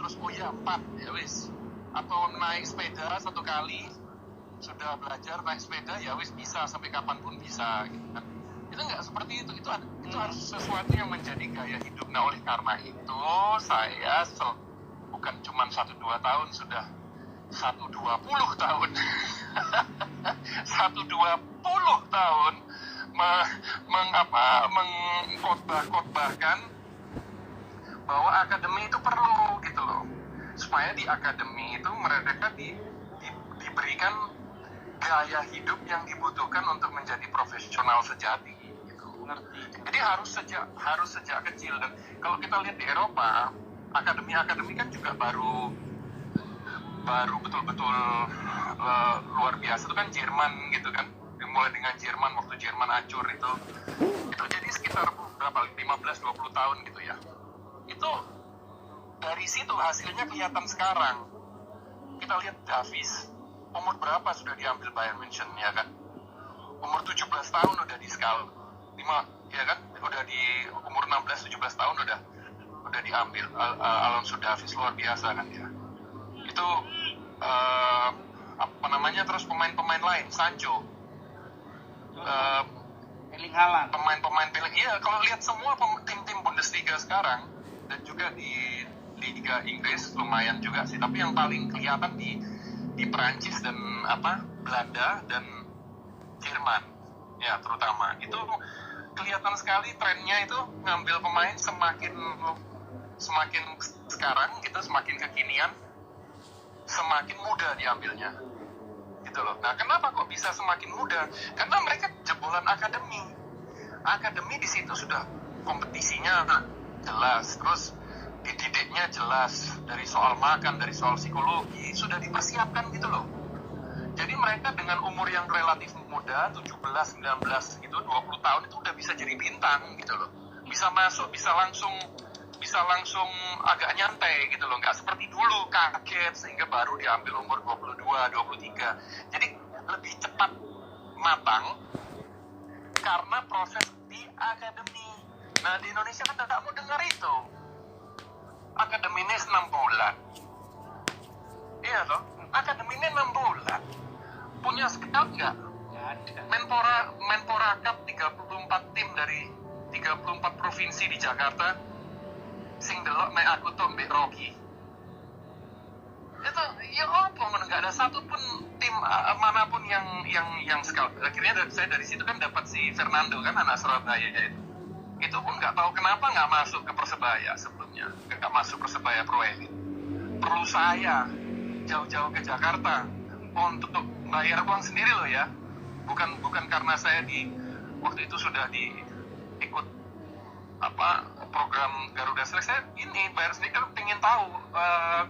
terus oh ya 4 ya wis, atau naik sepeda 1 kali sudah belajar naik sepeda ya wis bisa sampai kapanpun bisa gitu kan. Itu nggak seperti itu harus sesuatu yang menjadi gaya hidup. Nah oleh karena itu saya bukan cuma 1-2 tahun, sudah 120 tahun 120 tahun mengkhotbahkan bahwa akademi itu perlu gitu loh, supaya di akademi itu mereka diberikan gaya hidup yang dibutuhkan untuk menjadi profesional sejati gitu. Jadi harus sejak kecil. Dan kalau kita lihat di Eropa, akademi kan juga baru betul-betul luar biasa. Itu kan Jerman gitu kan, dimulai dengan Jerman waktu Jerman hancur itu jadi sekitar berapa 15-20 tahun gitu ya. Itu dari situ hasilnya kelihatan sekarang. Kita lihat Davies umur berapa sudah diambil Bayern München ya kan, umur 17 tahun udah di scout 5 ya kan, udah di umur 16-17 tahun udah diambil Alonso Davies, luar biasa kan ya. Itu terus pemain-pemain lain, Sancho, Erling Haaland, pemain iya, kalau lihat semua tim-tim Bundesliga sekarang dan juga di Liga Inggris lumayan juga sih, tapi yang paling kelihatan di Perancis dan Belanda dan Jerman ya terutama, itu kelihatan sekali trennya itu ngambil pemain semakin sekarang gitu, semakin kekinian, semakin mudah diambilnya gitu loh. Nah kenapa kok bisa semakin mudah? Karena mereka jebolan akademi di situ sudah kompetisinya jelas, terus dididiknya jelas, dari soal makan, dari soal psikologi sudah dipersiapkan gitu loh. Jadi mereka dengan umur yang relatif muda, 17, 19 gitu, 20 tahun itu udah bisa jadi bintang gitu loh. Bisa masuk, bisa langsung agak nyantai gitu loh, nggak seperti dulu kaget sehingga baru diambil umur 22, 23. Jadi lebih cepat matang karena proses di akademi. Nah di Indonesia kan tidak mau dengar itu. Akademinya 6 bulan. Iya loh, akademinya 6 bulan. Punya scout nggak? nggak ada. Menpora Cup 34 tim dari 34 provinsi di Jakarta. Sing delok mek aku tuh mbek Rocky. Itu ya apa, nggak ada satupun tim manapun yang scout. Akhirnya saya dari situ kan dapat si Fernando kan, anak Surabaya itu pun nggak tahu kenapa nggak masuk ke Persebaya sebelumnya, nggak masuk Persebaya Pro Elite. Perlu saya jauh-jauh ke Jakarta untuk bayar uang sendiri loh ya, bukan karena saya waktu itu sudah ikut program Garuda Select. Saya bayar sendiri kan pengen tahu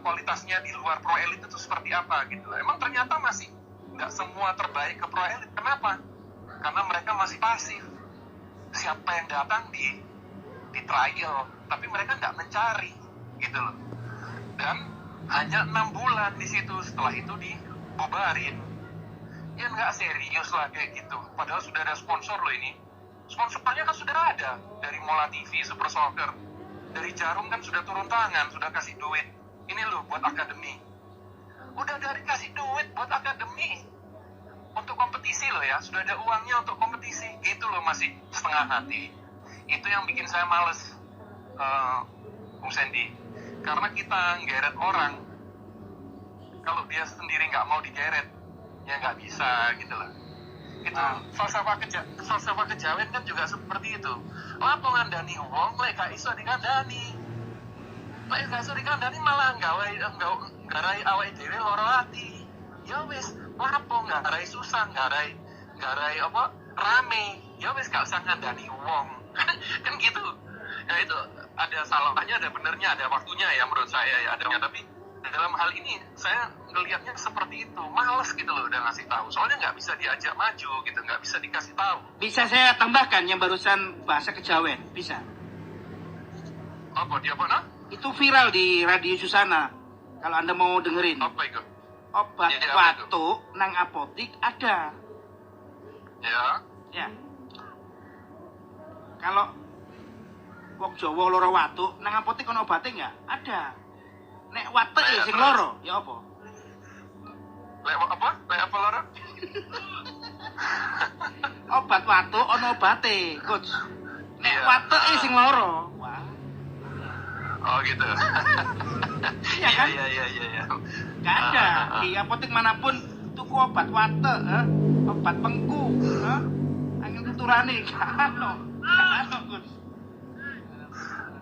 kualitasnya di luar Pro Elite itu seperti apa gitu. Emang ternyata masih nggak semua terbaik ke Pro Elite. Kenapa? Karena mereka masih pasif. Siapa yang datang di trial, tapi mereka nggak mencari gitu loh. Dan hanya 6 bulan di situ, setelah itu dibubarin. Ya nggak serius lah kayak gitu. Padahal sudah ada sponsor loh ini. Sponsornya kan sudah ada dari Mola TV, Super Soccer, dari Jarum kan sudah turun tangan, sudah kasih duit. Ini loh buat akademi. Udah dari kasih duit buat akademi untuk kompetisi loh ya, sudah ada uangnya untuk kompetisi. Itu loh masih setengah hati. Itu yang bikin saya males, Bung Sandy. Karena kita ngeret orang, kalau dia sendiri nggak mau digeret, ya nggak bisa gitu loh. Itu falsafah kejawen kan juga seperti itu. Lapo ngandani wong lek gak iso dikandani. Lek gak iso dikandani malah nggarai awake dhewe lara ati. Ya wis, lapo nggarai susah, nggarai rame. Ya wis gak usah ngandani wong. Kan gitu. Ya itu ada salahnya, ada benernya, ada waktunya ya menurut saya ya, adanya. Tapi dalam hal ini saya ngelihatnya seperti itu, males gitu loh udah ngasih tahu, soalnya nggak bisa diajak maju gitu, nggak bisa dikasih tahu. Bisa saya tambahkan yang barusan bahasa kejawen, bisa? Apa dia apa nah? Itu viral di Radio Susana, kalau Anda mau dengerin. Apa itu? Obat batuk nang apotik ada. Ya. Kalau wong Jawa lara watuk nang apotik ono obate nggak? Ada. Nek watek ya sing loro, ya apa? Lek apa loro? Obat watuk ana obate, Coach. Nek Iya. watek sing loro. Wah. Oh gitu. Iya kan? Iya. Gak ada di apotek manapun tuku obat watek, obat bengku, angin tuturane gak ono, Coach.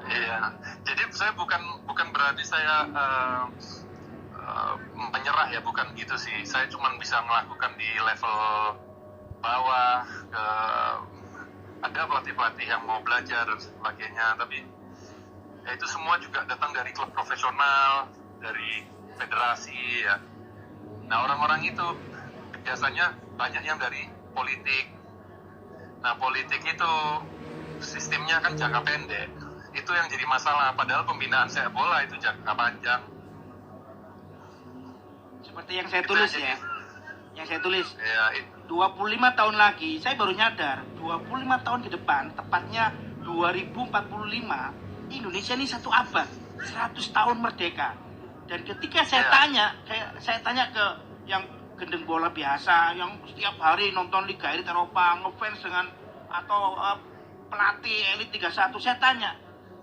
Iya. Jadi saya bukan berarti saya menyerah ya, bukan gitu sih. Saya cuma bisa melakukan di level bawah, ada pelatih-pelatih yang mau belajar dan sebagainya, tapi ya itu semua juga datang dari klub profesional, dari federasi ya. Nah orang-orang itu biasanya banyak yang dari politik. Nah politik itu sistemnya kan jangka pendek, itu yang jadi masalah, padahal pembinaan sepak bola itu jangka panjang. Seperti yang saya tulis ya. Yang saya tulis. Ya, 25 tahun lagi, saya baru nyadar, 25 tahun ke depan, tepatnya 2045, Indonesia ini satu abad, 100 tahun merdeka. Dan ketika saya tanya ke yang gendeng bola biasa, yang setiap hari nonton Liga Elit Eropa, ngefans dengan atau pelatih Elit 31, saya tanya,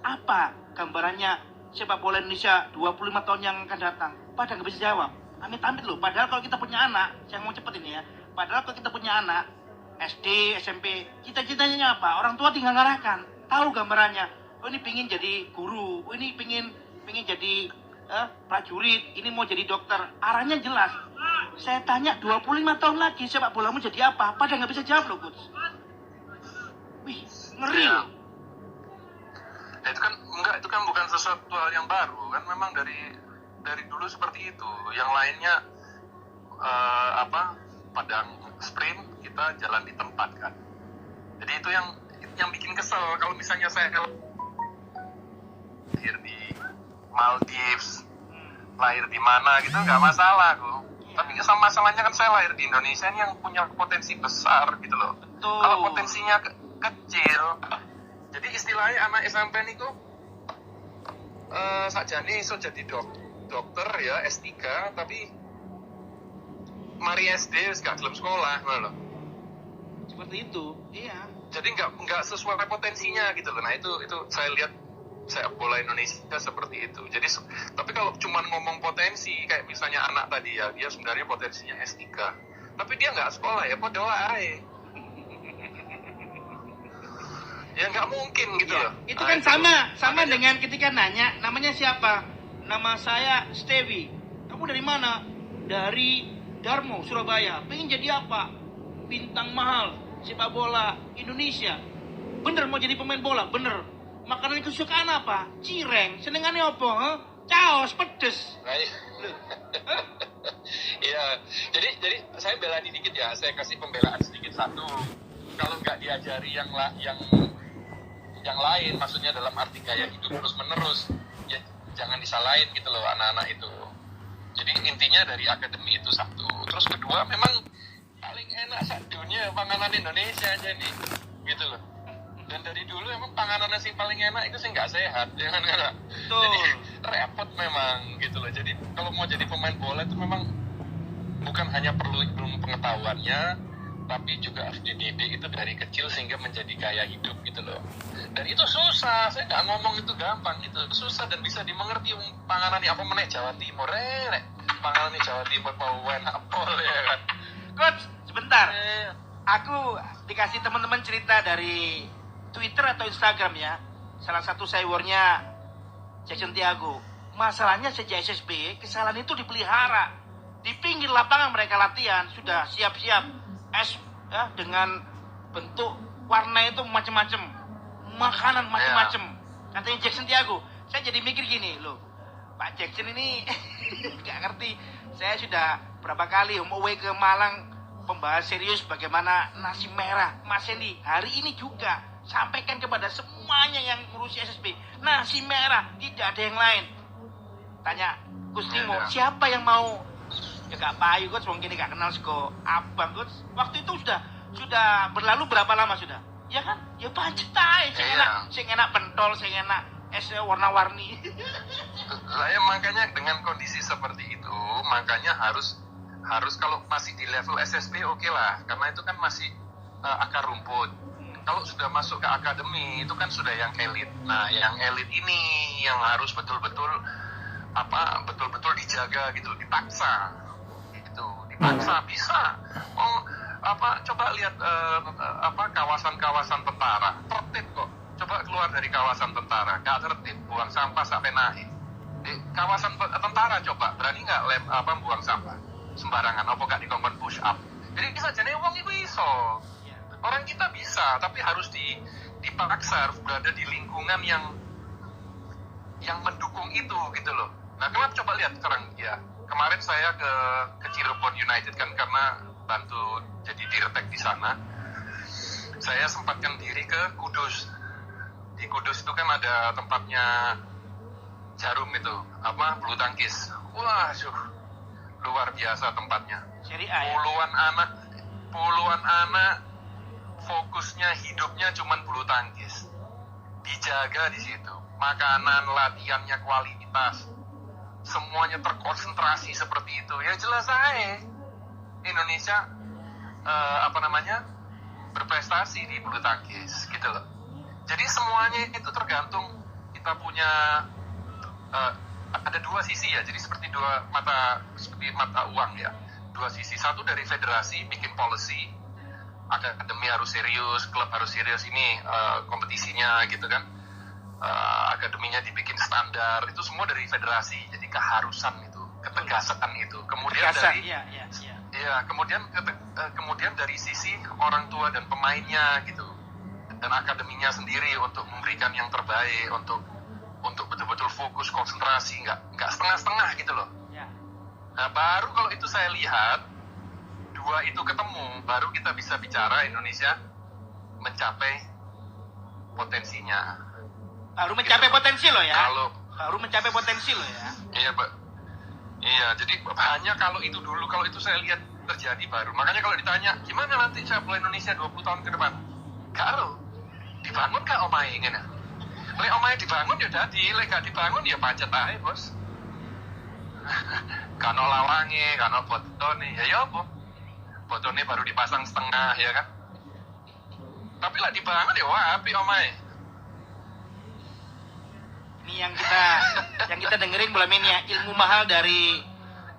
apa gambarannya sepak bola Indonesia 25 tahun yang akan datang? Pada nggak bisa jawab. Amit-amit loh, padahal kalau kita punya anak, saya mau cepet ini ya, padahal kalau kita punya anak, SD, SMP, cita-citanya apa? Orang tua tinggal ngarahkan, tahu gambarannya. Oh ini pingin jadi guru, oh ini pingin jadi prajurit, ini mau jadi dokter. Arahnya jelas. Saya tanya 25 tahun lagi sepak bolamu jadi apa? Pada nggak bisa jawab loh, Coach. Wih, ngeri ya. loh. Itu kan bukan sesuatu hal yang baru, kan memang dari dulu seperti itu. Yang lainnya padang sprint, kita jalan di tempat kan. Jadi itu yang bikin kesel. Kalau misalnya saya lahir di Maldives, lahir di mana gitu nggak masalah kok. Tapi sama masalahnya kan saya lahir di Indonesia ini yang punya potensi besar gitu loh. Betul. Kalau potensinya kecil, jadi istilahnya anak SMP ini kok sakjane iso jadi dokter ya S3, tapi mari SD wis gak gelem sekolah ngono lho. Seperti itu. Iya. Jadi nggak sesuai potensinya gitu loh. Nah itu saya lihat sepak bola Indonesia seperti itu. Jadi tapi kalau cuma ngomong potensi, kayak misalnya anak tadi ya, dia sebenarnya potensinya S3, tapi dia nggak sekolah ya podo ae. Ya nggak mungkin gitu loh. Itu kan sama dengan ketika nanya namanya siapa. Nama saya Stevi. Kamu dari mana? Dari Darmo, Surabaya. Pengen jadi apa? Bintang mahal sepak bola Indonesia. Bener mau jadi pemain bola? Bener. Makanan kesukaan apa? Cireng. Senengannya apa? Caos, pedes. Iya. Jadi saya bela dikit ya. Saya kasih pembelaan sedikit satu. Kalau nggak diajari yang lain, maksudnya dalam arti gaya hidup terus menerus, ya jangan disalahin gitu loh anak-anak itu. Jadi intinya dari akademi itu satu. Terus kedua, memang paling enak saat dunia panganan Indonesia aja nih, gitu loh. Dan dari dulu emang panganan yang paling enak itu sih nggak sehat, jangan kan? Jadi repot memang gitu loh. Jadi kalau mau jadi pemain bola itu memang bukan hanya perlu ilmu pengetahuannya, tapi juga harus dididik itu dari kecil sehingga menjadi gaya hidup gitu loh. Dan itu susah, saya nggak ngomong itu gampang, itu susah dan bisa dimengerti. Panganan apa meneh Jawa Timur, panganan Jawa Timur mau enak pol ya kan. Coach, sebentar. Aku dikasih teman-teman cerita dari Twitter atau Instagram ya. Salah satu sayurnya Jackson Tiago. Masalahnya sejak SSB, kesalahan itu dipelihara. Di pinggir lapangan mereka latihan, sudah siap-siap es ya, dengan bentuk warna itu macam-macam, makanan macam-macam. Katanya Jackson Tiago. Saya jadi mikir gini loh, Pak Jackson ini nggak ngerti. Saya sudah berapa kali away ke Malang membahas serius bagaimana nasi merah. Mas Hendy hari ini juga sampaikan kepada semuanya yang ngurusi SSB, nasi merah, tidak ada yang lain. Tanya Gus Timo, siapa yang mau? Ya gak payu, Coach, mungkin gak kenal sego abang, Coach. Waktu itu sudah berlalu berapa lama sudah? Ya kan? Ya pancet aja, sing enak pentol, sing enak es warna-warni. Saya makanya dengan kondisi seperti itu, makanya harus kalau masih di level SSB oke lah, karena itu kan masih akar rumput. Kalau sudah masuk ke akademi itu kan sudah yang elit. Nah, yang elit ini yang harus betul-betul dijaga gitu, dipaksa bisa. Coba lihat kawasan-kawasan tentara tertib kok. Coba keluar dari kawasan tentara, nggak tertib, buang sampah sampai naik. Di kawasan tentara coba berani nggak buang sampah sembarangan, apa nggak dikongkon push up. Jadi bisa jadi uang itu iso. Orang kita bisa, tapi harus dipaksa, harus berada di lingkungan yang mendukung itu gitu loh. Nah, kenapa coba lihat sekarang ya. Kemarin saya ke Cirebon United kan karena bantu jadi dirtek di sana. Saya sempatkan diri ke Kudus. Di Kudus itu kan ada tempatnya Jarum itu, bulu tangkis. Wah, luar biasa tempatnya. Puluhan anak fokusnya hidupnya cuman bulu tangkis. Dijaga di situ. Makanan, latihannya kualitas. Semuanya terkonsentrasi seperti itu. Ya jelas aja Indonesia berprestasi di bulu tangkis gitu loh. Jadi semuanya itu tergantung kita punya ada dua sisi ya. Jadi seperti mata uang ya. Dua sisi. Satu dari federasi bikin policy, akademi harus serius, klub harus serius, ini kompetisinya gitu kan. Akademinya dibikin standar, itu semua dari federasi. Jadi keharusan itu, ketegasan itu. Kemudian kemudian dari sisi orang tua dan pemainnya gitu, dan akademinya sendiri untuk memberikan yang terbaik, untuk betul-betul fokus, konsentrasi, nggak setengah-setengah gitu loh. Nah, baru kalau itu saya lihat dua itu ketemu, baru kita bisa bicara Indonesia mencapai potensinya. Baru mencapai gitu. potensi loh ya. Baru mencapai potensi loh ya. Iya, Pak. Iya, jadi hanya kalau itu saya lihat terjadi baru. Makanya kalau ditanya, gimana nanti sepak bola Indonesia 20 tahun ke depan? Kalau dibangun kah omahe ngene. Lek omahe dibangun ya dadi, lek gak dibangun ya pacet ae, Bos. Kano lawange, kano botone, ya apa? Botone baru dipasang setengah ya kan. Tapi lah dibangun ya wah api omahe. Ini yang kita dengerin malam ini ya, ilmu mahal dari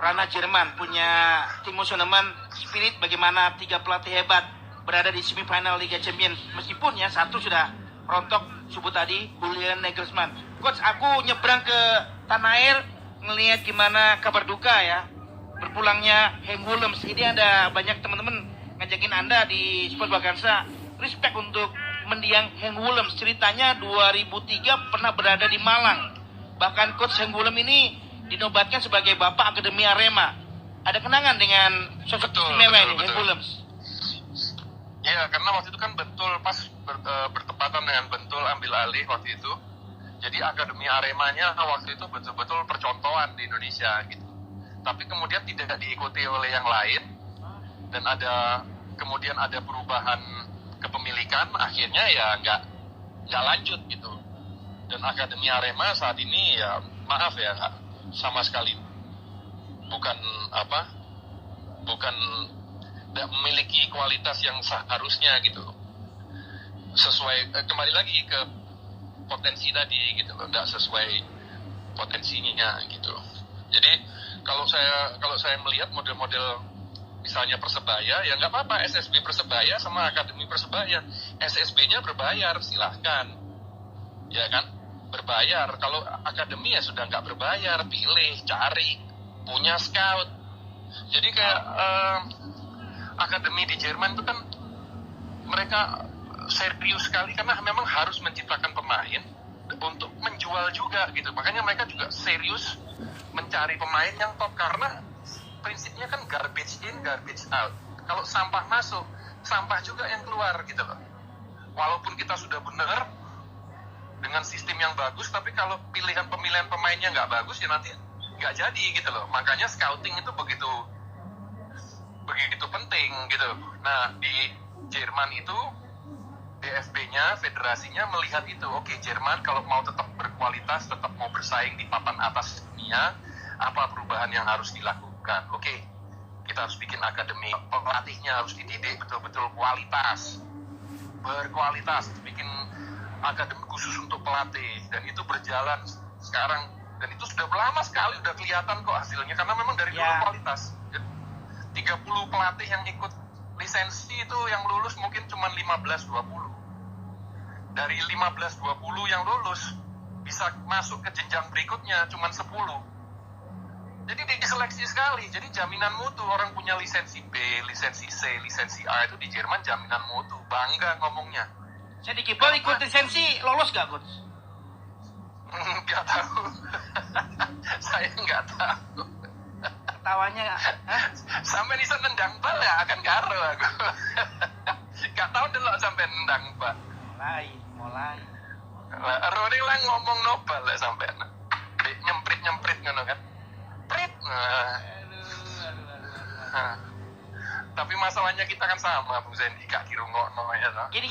Rana Jerman, punya Timo Soneman, spirit bagaimana 3 pelatih hebat berada di semifinal Liga Champions. Meskipun ya satu sudah rontok subuh tadi, Julian Nagelsmann. Coach, aku nyebrang ke tanah air ngelihat gimana kabar duka ya berpulangnya Henk Willems. Ini ada banyak teman-teman ngajakin Anda di Sport Bagansa. Respect untuk mendiang Henk Willems. Ceritanya 2003 pernah berada di Malang. Bahkan coach Henk Willems ini dinobatkan sebagai Bapak Akademi Arema. Ada kenangan dengan sosok istimewa ini, Henk Willems? Ya, karena waktu itu kan betul pas bertepatan dengan Bentul ambil alih waktu itu. Jadi Akademi Aremanya waktu itu betul-betul percontohan di Indonesia gitu. Tapi kemudian tidak diikuti oleh yang lain, dan kemudian ada perubahan kepemilikan, akhirnya ya nggak lanjut gitu. Dan Akademi Arema saat ini ya maaf ya sama sekali bukan tidak memiliki kualitas yang seharusnya gitu. Sesuai kembali lagi ke potensi tadi gitu loh, tidak sesuai potensinya gitu. Jadi kalau saya melihat model-model misalnya Persebaya, ya nggak apa-apa SSB Persebaya sama Akademi Persebaya. SSB-nya berbayar, silahkan. Ya kan? Berbayar. Kalau Akademi ya sudah nggak berbayar, pilih, cari, punya scout. Jadi kayak Akademi di Jerman itu kan mereka serius sekali karena memang harus menciptakan pemain untuk menjual juga gitu. Makanya mereka juga serius mencari pemain yang top karena prinsipnya kan garbage in, garbage out. Kalau sampah masuk, sampah juga yang keluar gitu loh. Walaupun kita sudah benar dengan sistem yang bagus, tapi kalau pemilihan pemainnya nggak bagus ya nanti nggak jadi gitu loh. Makanya scouting itu begitu penting gitu. Nah di Jerman itu DFB-nya, federasinya melihat itu. Oke, Jerman kalau mau tetap berkualitas, tetap mau bersaing di papan atas dunia, apa perubahan yang harus dilakukan? Oke, kita harus bikin akademi, pelatihnya harus dididik betul-betul kualitas, berkualitas, bikin akademi khusus untuk pelatih, dan itu berjalan sekarang, dan itu sudah lama sekali, udah kelihatan kok hasilnya, karena memang dari dulu kualitas. 30 pelatih yang ikut lisensi itu yang lulus mungkin cuma 15-20. Dari 15-20 yang lulus bisa masuk ke jenjang berikutnya cuma 10. Jadi diseleksi sekali. Jadi jaminan mutu, orang punya lisensi B, lisensi C, lisensi A itu di Jerman jaminan mutu. Bangga ngomongnya. Jadi Kibol ikut lisensi lolos gak, Coach? Nggak tahu. Saya nggak tahu. Ketawanya sampai bisa nendang bal ya akan karo aku. Gak tahu delok sampai nendang bal. Mulai. Roni lah ngomong nobel lah sampai nyemprit ngono kan. Prit. Tapi masalahnya kita kan sama Bung Zendi, gak dirungokno ya toh. Gini.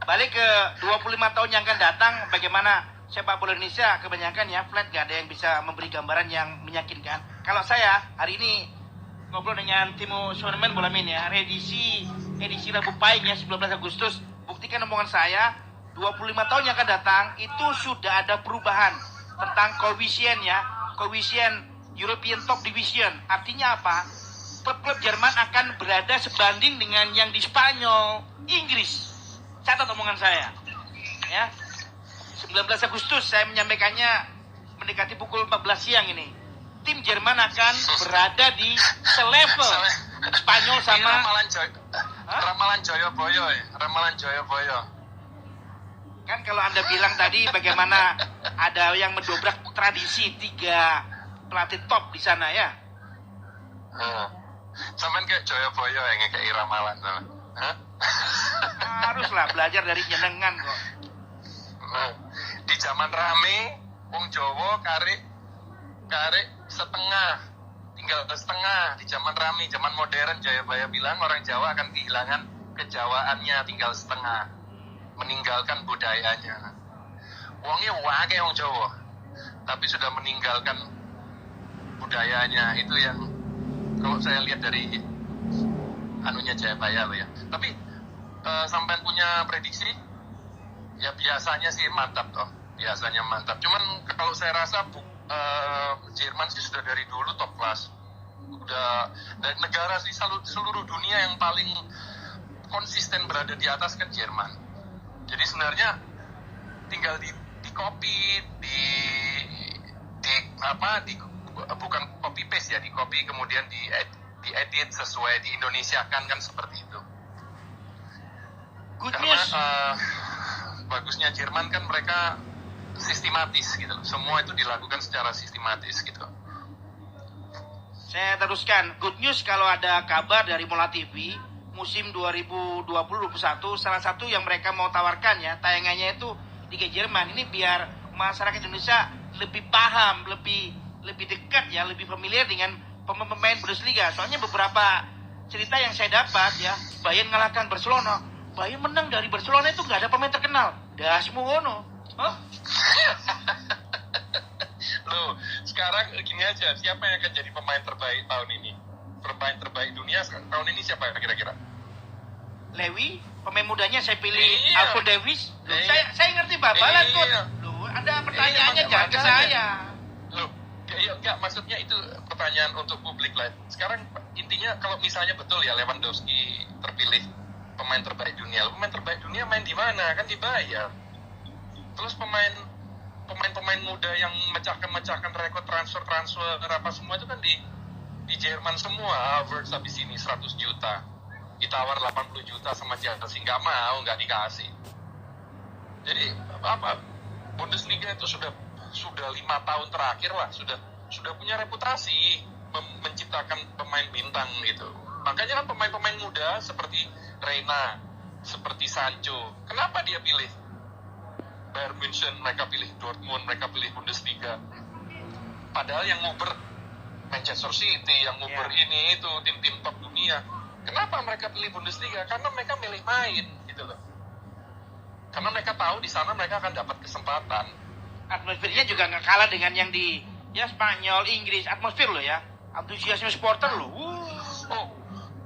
Balik ke 25 tahun yang akan datang, bagaimana sepak bola Indonesia kebanyakan ya flat, gak ada yang bisa memberi gambaran yang meyakinkan. Kalau saya hari ini ngobrol dengan Timo Schoenemann Bolamin ya, edisi Rabu Pahing ya 19 Agustus, buktikan omongan saya, 25 tahun yang akan datang itu sudah ada perubahan tentang koefisien ya, koefisien European Top Division. Artinya apa? Klub-klub Jerman akan berada sebanding dengan yang di Spanyol, Inggris. Catat omongan saya ya. 19 Agustus saya menyampaikannya mendekati pukul 14 siang ini. Tim Jerman akan berada di selevel Spanyol sama Ramalan Joyoboyo ya. Ramalan Joyoboyo. Kan kalau Anda bilang tadi bagaimana ada yang mendobrak tradisi 3 pelatih top di sana ya. Sampean kayak Joyoboyo yang kayak ramalan sama. Haruslah belajar dari jenengan kok. Di zaman rame wong Jawa karek tinggal setengah. Di zaman rame, zaman modern, Jayabaya bilang orang Jawa akan kehilangan kejawaannya, tinggal setengah, meninggalkan budayanya. Wongnya wake wong Jawa, tapi sudah meninggalkan budayanya. Itu yang kalau saya lihat dari anunya Jayabaya loh ya. Tapi sampean punya prediksi? Ya biasanya sih mantap toh, biasanya mantap. Cuman kalau saya rasa Jerman sih sudah dari dulu top kelas. Udah dari negara di seluruh dunia yang paling konsisten berada di atas kan Jerman. Jadi sebenarnya tinggal di copy, bukan copy paste ya, di copy kemudian diedit sesuai di Indonesia kan seperti itu. Good Karena news. Bagusnya Jerman kan mereka sistematis gitu loh. Semua itu dilakukan secara sistematis gitu. Saya teruskan. Good news kalau ada kabar dari Mola TV musim 2020-2021, salah satu yang mereka mau tawarkan ya, tayangannya itu Liga Jerman. Ini biar masyarakat Indonesia lebih paham, lebih dekat ya, lebih familiar dengan pemain Bundesliga. Soalnya beberapa cerita yang saya dapat ya, Bayern ngalahkan Barcelona. Bayern menang dari Barcelona itu nggak ada pemain terkenal. Dasmu ngono. Loh, sekarang gini aja, siapa yang akan jadi pemain terbaik tahun ini? Pemain terbaik dunia tahun ini siapa kira-kira? Lewi, pemain mudanya saya pilih Iya. Alphonso Davies. Loh, saya ngerti babalan kok. Iya. Loh, Anda pertanyaannya jangan ke makanya. saya. Loh, enggak, maksudnya itu pertanyaan untuk publik lah. Sekarang intinya kalau misalnya betul ya Lewandowski terpilih pemain terbaik dunia main di mana? Kan dibayar. Terus pemain muda yang mecahkan rekor transfer apa semua itu kan di Jerman semua. Havertz habis ini 100 juta, ditawar 80 juta sama Chelsea, nggak dikasih. Jadi apa, Bundesliga itu sudah 5 tahun terakhir lah sudah punya reputasi menciptakan pemain bintang gitu. Makanya kan pemain muda seperti Reina, seperti Sancho, kenapa dia pilih Bayern München, mereka pilih Dortmund, mereka pilih Bundesliga. Padahal yang nguber Manchester City, yang nguber ini itu tim-tim top dunia. Kenapa mereka pilih Bundesliga? Karena mereka milih main gitu loh. Karena mereka tahu di sana mereka akan dapat kesempatan. Atmosfernya juga nggak kalah dengan yang di ya Spanyol, Inggris. Atmosfer loh ya, antusiasme supporter loh. Oh,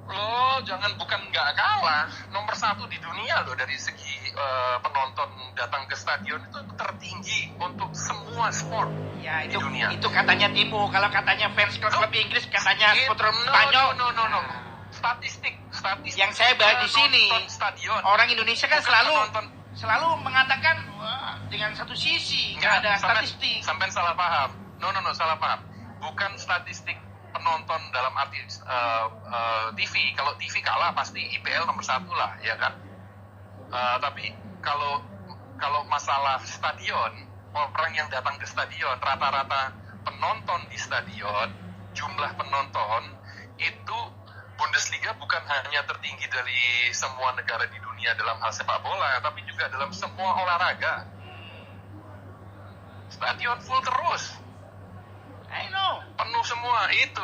lo jangan, bukan nggak kalah, nomor 1 di dunia loh dari segi penonton datang ke stadion itu tertinggi untuk semua sport Ya di itu dunia. itu katanya Timo. Kalau katanya fans klub Inggris katanya supporter No. Spanyol. Statistik. Yang saya bahas di sini, stadion. orang Indonesia kan Bukan selalu penonton. mengatakan wah, dengan satu sisi nggak ada statistik. Sampai salah paham. No, salah paham. Bukan statistik penonton dalam arti TV. Kalau TV kalah pasti IPL nomor 1 lah, ya kan? Tapi kalau masalah stadion, orang yang datang ke stadion, rata-rata penonton di stadion, jumlah penonton itu Bundesliga bukan hanya tertinggi dari semua negara di dunia dalam hal sepak bola, tapi juga dalam semua olahraga. Stadion full terus. I know. Penuh semua. Itu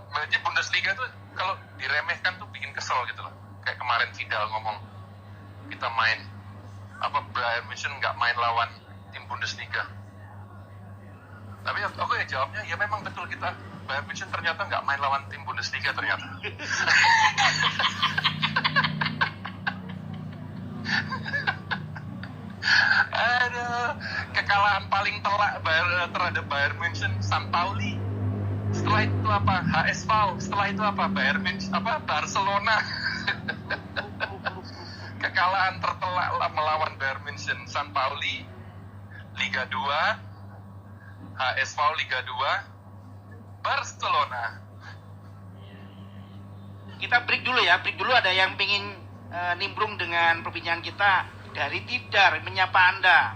berarti Bundesliga tuh kalau diremehkan tuh bikin kesel gitu loh. Kayak kemarin Vidal ngomong, kita main Bayern München nggak main lawan tim Bundesliga. Tapi aku ya jawabnya, ya memang betul, kita Bayern München ternyata nggak main lawan tim Bundesliga ternyata. Aduh, kekalahan paling telak terhadap Bayern München, San Pauli. Setelah itu apa? HSV. Setelah itu apa? Bayern München, Barcelona. Kekalahan tertelak melawan Bayern München, San Pauli, Liga 2, HSV Liga 2, Barcelona. Kita break dulu ya, ada yang pengen nimbrung dengan perbincangan kita dari Tidar, menyapa Anda.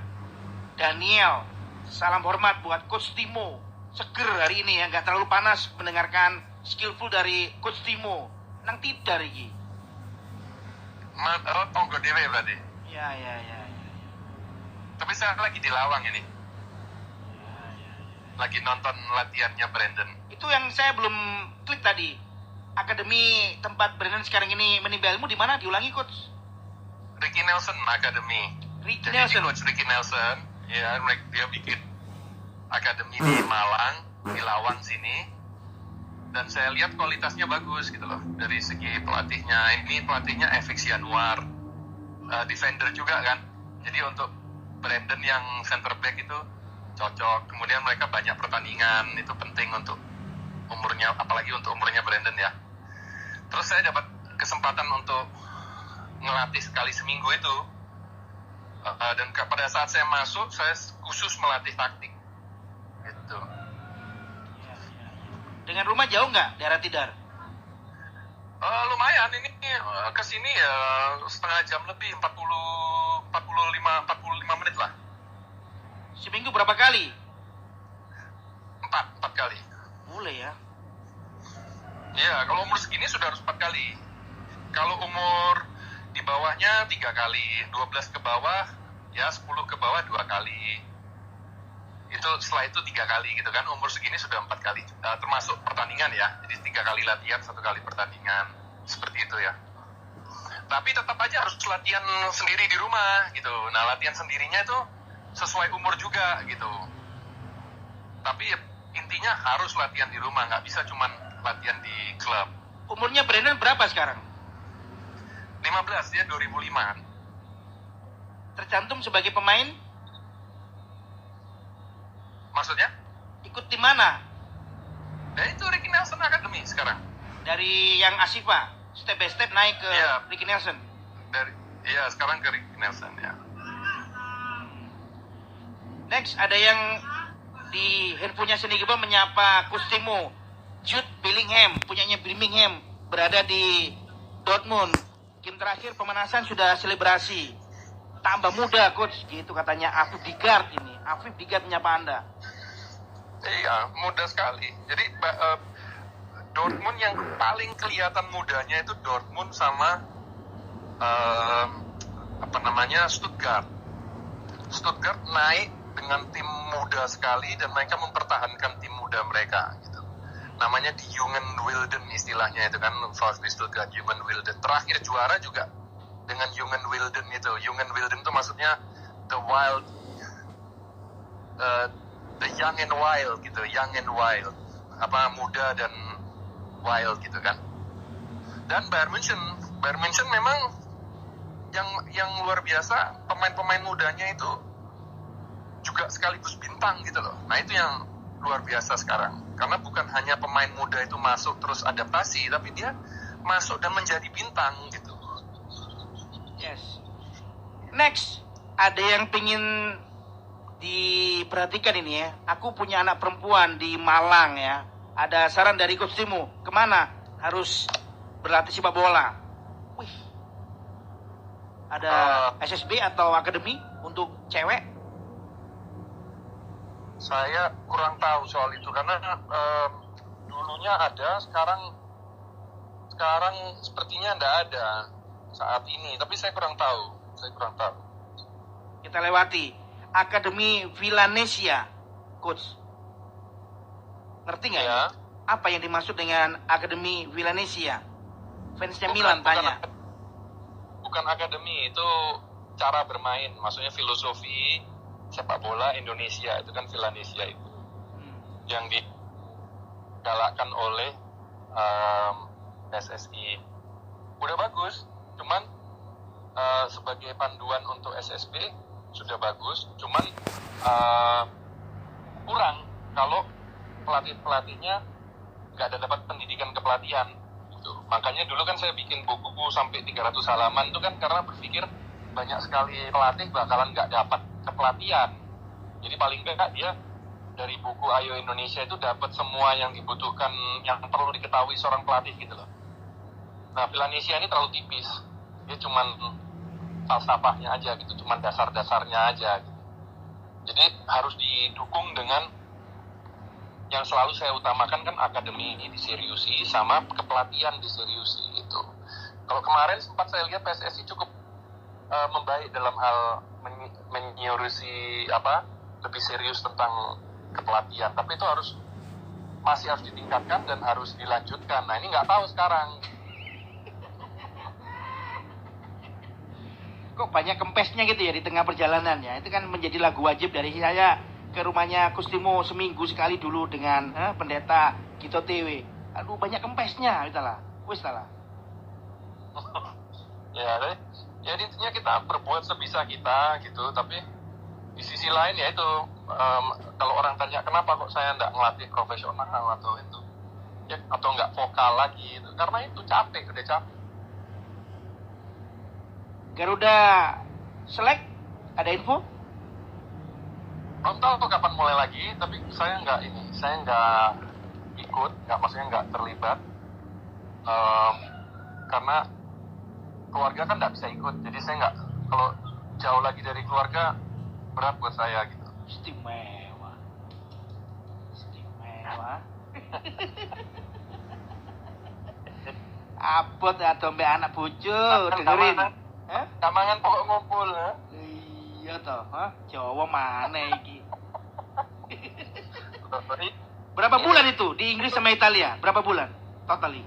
Daniel, salam hormat buat Coach Timo. Seger hari ini ya, nggak terlalu panas mendengarkan skillful dari Coach Timo. Nang Tidar iki. Tonggo dewe berarti. Ya. Tapi saya lagi di Lawang ini. Lagi nonton latihannya Brandon. Itu yang saya belum klik tadi. Akademi tempat Brandon sekarang ini menimba ilmu di mana? Diulangi, Coach. Ricky Nelson Academy. Ricky Jadi Nelson. Coach Ricky Nelson, ya, dia bikin akademi di Malang, di Lawang sini. Dan saya lihat kualitasnya bagus gitu loh. Dari segi pelatihnya, ini pelatihnya FX Januar, defender juga kan. Jadi untuk Brandon yang center back itu cocok. Kemudian mereka banyak pertandingan, itu penting untuk umurnya, apalagi untuk umurnya Brandon ya. Terus saya dapat kesempatan untuk ngelatih sekali seminggu itu. Dan pada saat saya masuk, saya khusus melatih taktik. Gitu. Dengan rumah jauh nggak daerah Tidar? Lumayan, ini kesini ya setengah jam lebih, 45 menit lah. Seminggu berapa kali? 4 kali. Boleh ya. Ya, kalau umur segini sudah harus 4 kali. Kalau umur di bawahnya 3 kali, 12 ke bawah, ya 10 ke bawah 2 kali. Itu setelah itu 3 kali gitu kan. Umur segini sudah 4 kali, termasuk pertandingan ya. Jadi 3 kali latihan, 1 kali pertandingan, seperti itu ya. Tapi tetap aja harus latihan sendiri di rumah gitu. Nah, latihan sendirinya itu sesuai umur juga gitu. Tapi intinya harus latihan di rumah, nggak bisa cuman latihan di klub. Umurnya Brandon berapa sekarang? 15, ya 2005. Tercantum sebagai pemain? Maksudnya? Ikut tim mana? Ya itu Ricky Nelson Academy sekarang. Dari yang Asifa, step by step naik ke Iya. Ricky Nelson. Sekarang ke Ricky Nelson ya. Next, ada yang di handphonenya Seni Gebel menyapa Coach Timo. Jude Bellingham, punyanya Birmingham, berada di Dortmund. Game terakhir pemanasan sudah selebrasi. Tambah muda, Coach. Gitu katanya Afif Digard ini. Afif Digard menyapa Anda. Iya, muda sekali. Jadi Dortmund yang paling kelihatan mudanya itu Dortmund sama Stuttgart. Stuttgart naik dengan tim muda sekali dan mereka mempertahankan tim muda mereka gitu. namanya di Jungen Wilden istilahnya itu kan, VfB Stuttgart Jungen Wilden. Terakhir juara juga dengan Jungen Wilden itu. Jungen Wilden itu maksudnya the wild, the young and wild gitu, young and wild, apa, muda dan wild gitu kan. Dan Bayern München memang yang luar biasa, pemain-pemain mudanya itu juga sekaligus bintang gitu loh. Nah itu yang luar biasa sekarang, karena bukan hanya pemain muda itu masuk terus adaptasi, tapi dia masuk dan menjadi bintang gitu. Yes. Next, ada yang pingin diperhatikan ini ya. Aku punya anak perempuan di Malang ya. Ada saran dari Coach Timo, kemana harus berlatih sepak bola? Wih, ada SSB atau akademi untuk cewek? Saya kurang tahu soal itu karena dulunya ada, sekarang sepertinya tidak ada saat ini. Tapi saya kurang tahu. Kita lewati Akademi Villanesia, Coach. Ngerti nggak ya? Apa yang dimaksud dengan Akademi Villanesia? Fansnya Milan tanya. Bukan akademi, itu cara bermain, maksudnya filosofi sepak bola Indonesia itu kan Villanesia itu, yang digalakkan oleh SSI. Udah bagus, cuman sebagai panduan untuk SSB sudah bagus, cuman kurang kalau pelatihnya nggak ada dapat pendidikan kepelatihan. Makanya dulu kan saya bikin buku sampai 300 halaman itu kan karena berpikir banyak sekali pelatih bakalan nggak dapat kepelatihan. Jadi paling nggak dia dari buku Ayo Indonesia itu dapat semua yang dibutuhkan, yang perlu diketahui seorang pelatih gitu loh. Nah, Villanesia ini terlalu tipis. Dia cuman falsafahnya aja gitu, cuman dasar-dasarnya aja gitu. Jadi harus didukung dengan yang selalu saya utamakan kan akademi ini diseriusi sama kepelatihan diseriusi gitu. Kalau kemarin sempat saya lihat PSSI cukup membaik dalam hal menyeriusi lebih serius tentang kepelatihan, tapi itu masih harus ditingkatkan dan harus dilanjutkan. Nah ini nggak tahu sekarang. Kok banyak kempesnya gitu ya di tengah perjalanan ya? Itu kan menjadi lagu wajib dari saya ke rumahnya Kustimo seminggu sekali dulu dengan pendeta Gito TW. Aduh banyak kempesnya, gitu lah. Wis lah. Ya intinya kita berbuat sebisa kita gitu, tapi di sisi lain ya itu kalau orang tanya kenapa kok saya nggak ngelatih profesional atau itu ya, atau nggak vokal lagi itu, karena itu capek, udah capek. Garuda Select ada info? Belum tahu kapan mulai lagi, tapi saya nggak ikut, maksudnya nggak terlibat karena keluarga kan nggak bisa ikut, jadi saya nggak, kalau jauh lagi dari keluarga berat buat saya gitu. Istimewa. Abot atau mbak anak bojo dengerin. Kamangan pokok ngumpul ya. Iya toh, Jawa mana iki? Berapa bulan itu di Inggris sama Italia? Berapa bulan totally?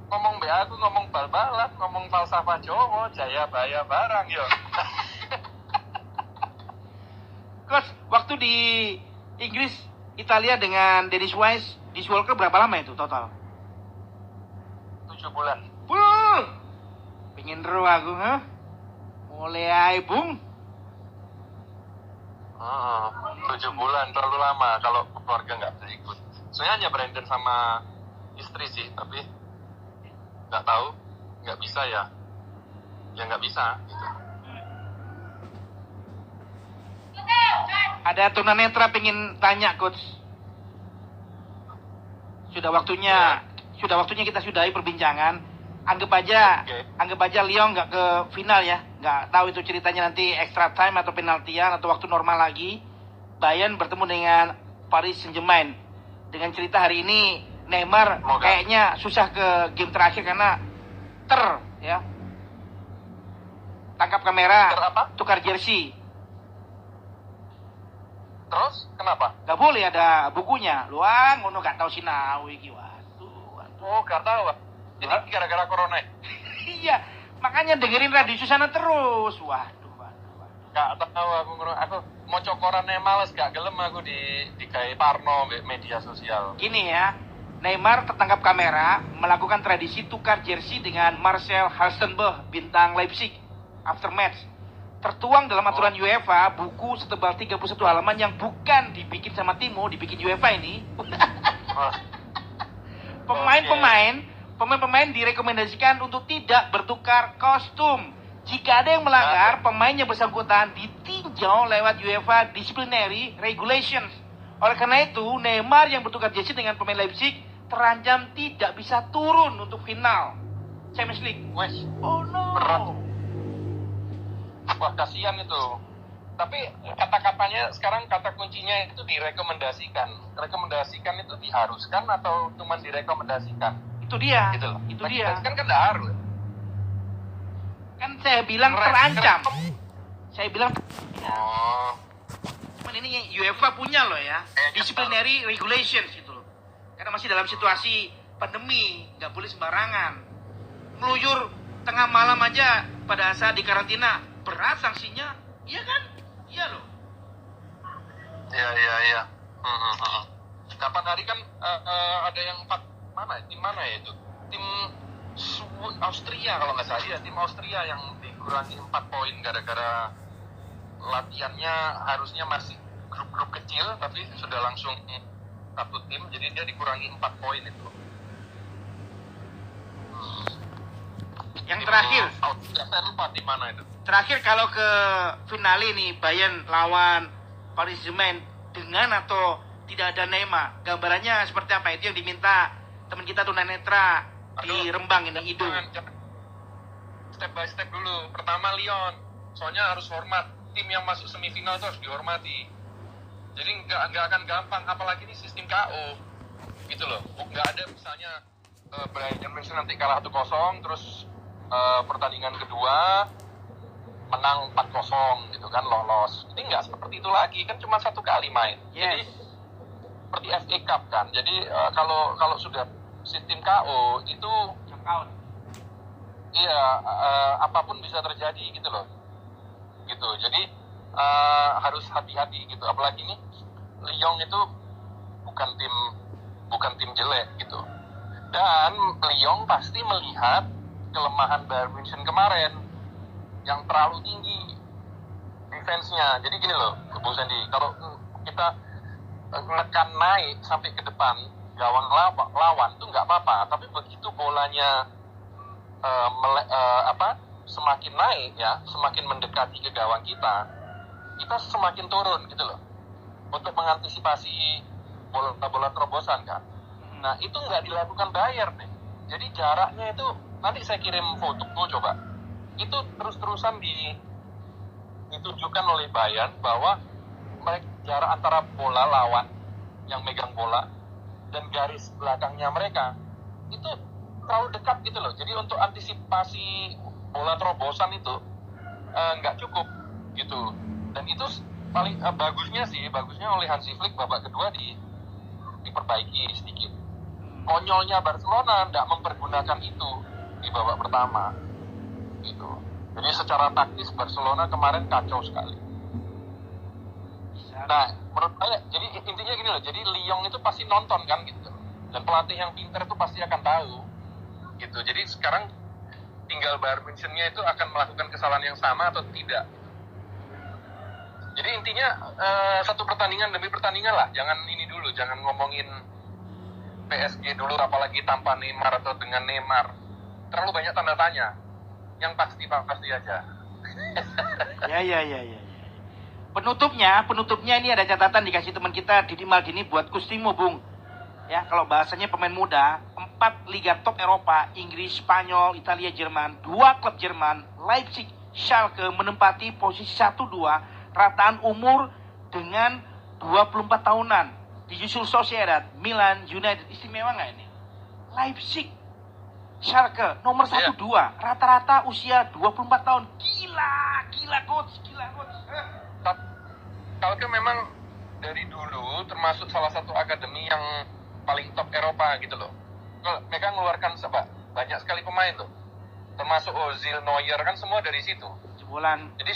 Ngomong BA aku ngomong bal-balan, ngomong falsafah Jawa, jaya baya barang yo. Coach, waktu di Inggris, Italia dengan Dennis Wise di World Cup berapa lama itu total? 7 bulan. Pengen ro aku, mulai ae, Bung. 7 bulan terlalu lama kalau keluarga nggak bisa ikut. Soalnya hanya Brandon sama istri sih, tapi nggak tahu, nggak bisa ya nggak bisa gitu. Ada tunanetra pengen tanya, Coach. Sudah waktunya kita sudahi perbincangan. Anggap aja Lyon nggak ke final ya. Nggak tahu itu ceritanya nanti extra time atau penaltian atau waktu normal lagi. Bayern bertemu dengan Paris Saint-Germain. Dengan cerita hari ini Neymar kayaknya susah ke game terakhir karena tangkap kamera, tukar jersey. Terus kenapa? Gak boleh ada bukunya. Luang, ngono gak tau sinau iki. Waduh. Oh, gak tahu. Jadi gara-gara corona. Iya, makanya dengerin Radio Susana terus. Waduh. Gak tahu aku mau cokorannya males, gak gelem aku di kayak Parno media sosial. Gini ya, Neymar tertangkap kamera melakukan tradisi tukar jersey dengan Marcel Halstenberg, bintang Leipzig, after match. Tertuang dalam aturan UEFA, buku setebal 31 halaman yang bukan dibikin sama Timo, dibikin UEFA ini. Pemain-pemain direkomendasikan untuk tidak bertukar kostum. Jika ada yang melanggar, pemain yang bersangkutan ditinjau lewat UEFA Disciplinary Regulations. Oleh karena itu, Neymar yang bertukar jersey dengan pemain Leipzig terancam tidak bisa turun untuk final Champions League. Wes, oh no. Berat. Wah, kasihan itu. Tapi kata-katanya sekarang kata kuncinya itu direkomendasikan. Rekomendasikan itu diharuskan atau cuma direkomendasikan? Itu dia. Gitu loh. Itu dia. Kan nggak harus. Kan saya bilang terancam. Saya bilang. Oh. Cuman ini UEFA punya loh ya. Disciplinary regulations gitu loh. Karena masih dalam situasi pandemi, nggak boleh sembarangan. Ngeluyur tengah malam aja pada saat di karantina berat sanksinya, iya kan? Iya loh. Iya. Kapan hari kan ada yang tim mana ya itu? Tim Austria kalau nggak salah, ya tim Austria yang dikurangi 4 poin gara-gara latihannya harusnya masih grup-grup kecil tapi sudah langsung satu tim, jadi dia dikurangi 4 poin itu. Yang terakhir, saya lupa di mana itu. Terakhir kalau ke finale nih, Bayern lawan Paris Saint-Germain dengan atau tidak ada Neymar, gambarannya seperti apa? Itu yang diminta teman kita tunanetra di Rembang ini, Ido. Step by step dulu. Pertama Lyon, soalnya harus hormat. Tim yang masuk semifinal itu harus dihormati. Jadi nggak akan gampang, apalagi ini sistem KO, gitu loh. Nggak ada misalnya Bayern München nanti kalah 1-0, terus pertandingan kedua menang 4-0 gitu kan, lolos. Ini nggak seperti itu lagi, kan cuma satu kali main. Yes. Jadi seperti FA Cup kan. Jadi kalau sudah sistem KO itu out. Iya, apapun bisa terjadi gitu loh. Gitu. Jadi harus hati-hati gitu. Apalagi ini Lyon itu bukan tim jelek gitu. Dan Lyon pasti melihat kelemahan Bayern München kemarin yang terlalu tinggi defense-nya. Jadi gini loh, Bung Sandy, kalau kita menekan naik sampai ke depan gawang lawan itu nggak apa-apa, tapi begitu bolanya semakin naik ya, semakin mendekati ke gawang kita semakin turun gitu loh, untuk mengantisipasi bola terobosan kan. Nah itu nggak dilakukan Bayern nih. Jadi jaraknya itu, nanti saya kirim foto coba, itu terus-terusan ditunjukkan oleh Bayern bahwa jarak antara bola lawan yang megang bola dan garis belakangnya mereka itu terlalu dekat gitu loh. Jadi untuk antisipasi bola terobosan itu nggak cukup gitu. Dan itu paling bagusnya oleh Hansi Flick babak kedua diperbaiki sedikit. Konyolnya Barcelona nggak mempergunakan itu di babak pertama gitu. Jadi secara taktis Barcelona kemarin kacau sekali. Nah, menurut saya, jadi intinya gini loh, jadi Lyon itu pasti nonton kan gitu. Dan pelatih yang pintar itu pasti akan tahu gitu. Jadi sekarang tinggal Bayern München-nya itu akan melakukan kesalahan yang sama atau tidak. Jadi intinya satu pertandingan demi pertandingan lah. Jangan ini dulu, jangan ngomongin PSG dulu apalagi tanpa Neymar atau dengan Neymar. Terlalu banyak tanda tanya. Yang pasti aja. Ya. Penutupnya ini ada catatan dikasih teman kita Didi Maldini buat Kustimo, Bung. Ya, kalau bahasanya pemain muda, 4 liga top Eropa, Inggris, Spanyol, Italia, Jerman, 2 klub Jerman, Leipzig, Schalke menempati posisi 1-2, rataan umur dengan 24 tahunan. Disusul Sociedad, Milan, United. Istimewa nggak ini? Leipzig, Schalke, nomor 1-2, rata-rata usia 24 tahun. Gila coach. Schalke memang dari dulu termasuk salah satu akademi yang paling top Eropa gitu loh. Mereka mengeluarkan banyak sekali pemain loh. Termasuk Ozil, Neuer kan semua dari situ. Jebolan. Jadi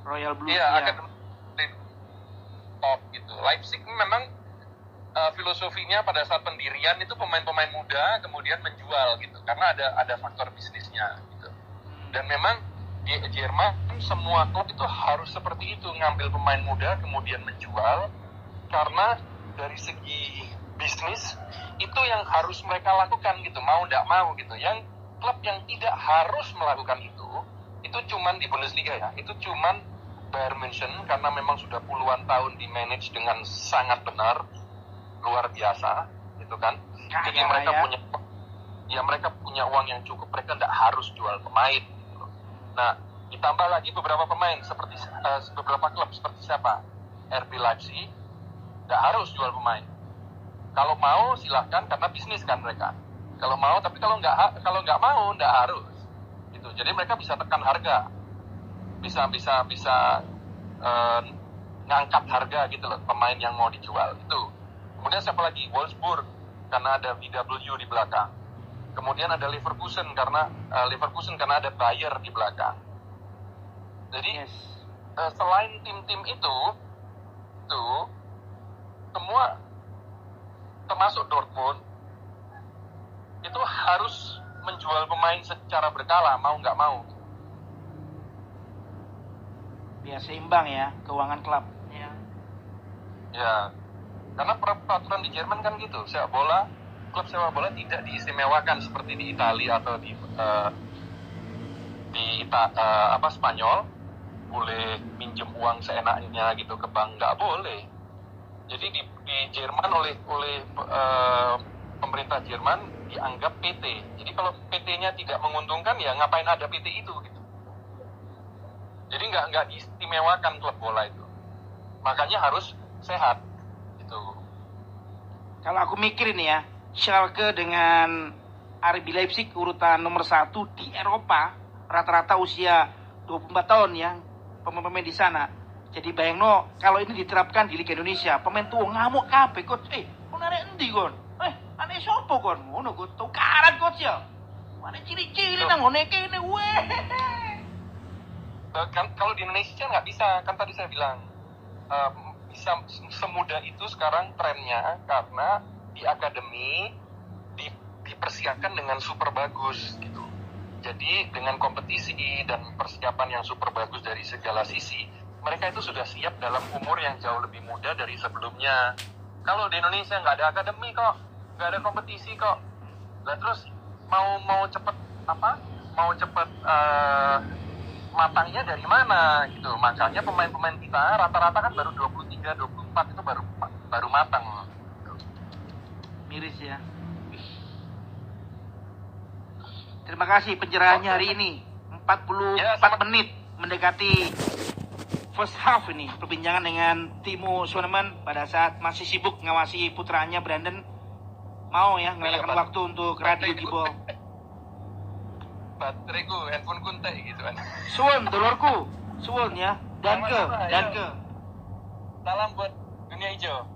Royal Blue. Iya, akademi top gitu. Leipzig memang filosofinya pada saat pendirian itu pemain-pemain muda kemudian menjual gitu karena ada faktor bisnisnya gitu. Dan memang di Jerman semua klub itu harus seperti itu, ngambil pemain muda kemudian menjual karena dari segi bisnis itu yang harus mereka lakukan gitu, mau nggak mau gitu. Yang klub yang tidak harus melakukan itu cuman di Bundesliga ya, itu cuman Bayern München karena memang sudah puluhan tahun di manage dengan sangat benar, luar biasa gitu kan. Jadi mereka punya uang yang cukup, mereka nggak harus jual pemain gitu. Nah, ditambah lagi beberapa pemain seperti beberapa klub seperti siapa? RB Leipzig nggak harus jual pemain. Kalau mau silahkan karena bisnis kan mereka. Kalau mau, tapi kalau nggak mau nggak harus gitu. Jadi mereka bisa tekan harga, bisa ngangkat harga gitu loh pemain yang mau dijual itu. Kemudian siapa lagi? Wolfsburg karena ada VW di belakang. Kemudian ada Leverkusen karena ada Bayer di belakang. Jadi selain tim-tim itu semua termasuk Dortmund itu harus menjual pemain secara berkala, mau nggak mau. Biar seimbang ya keuangan klub. Ya, karena peraturan di Jerman kan gitu, klub sepak bola tidak diistimewakan seperti di Italia atau di Spanyol, boleh minjem uang seenaknya gitu ke bank, nggak boleh. Jadi di Jerman oleh pemerintah Jerman dianggap PT. Jadi kalau PT-nya tidak menguntungkan ya ngapain ada PT itu gitu. Jadi nggak diistimewakan klub bola itu. Makanya harus sehat gitu. Kalau aku mikir ini ya, Schalke dengan RB Leipzig urutan nomor 1 di Eropa, rata-rata usia 24 tahun ya pemain-pemain di sana. Jadi bayangno kalau ini diterapkan di Liga Indonesia, pemain tua ngamuk kabeh coach. Kon arek endi kon? Ane sopo kon? Ngono kok tukaran coach ya. Mana ciri-ciri nang ngene kene weh. Kan kalau di Indonesia nggak bisa, kan tadi saya bilang bisa semudah itu sekarang trennya karena di akademi dipersiapkan dengan super bagus gitu. Jadi dengan kompetisi dan persiapan yang super bagus dari segala sisi, mereka itu sudah siap dalam umur yang jauh lebih muda dari sebelumnya. Kalau di Indonesia nggak ada akademi kok, nggak ada kompetisi kok. Lah terus mau cepet matangnya dari mana gitu. Makanya pemain-pemain kita rata-rata kan baru 23, 24 itu baru matang. Miris ya. Terima kasih pencerahannya hari ini. 44 menit mendekati first half ini. Perbincangan dengan Timo Soneman pada saat masih sibuk ngawasi putranya Brandon. Mau ya ngelakkan waktu untuk radio Gibol. Bateraiku, handphone kuntai gitu kan. Suwon, dulurku. Suwon ya. Danke. Salam buat dunia hijau.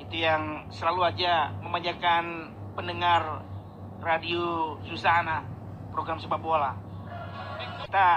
Itu yang selalu aja memanjakan pendengar radio Susana, program sepak bola. Kita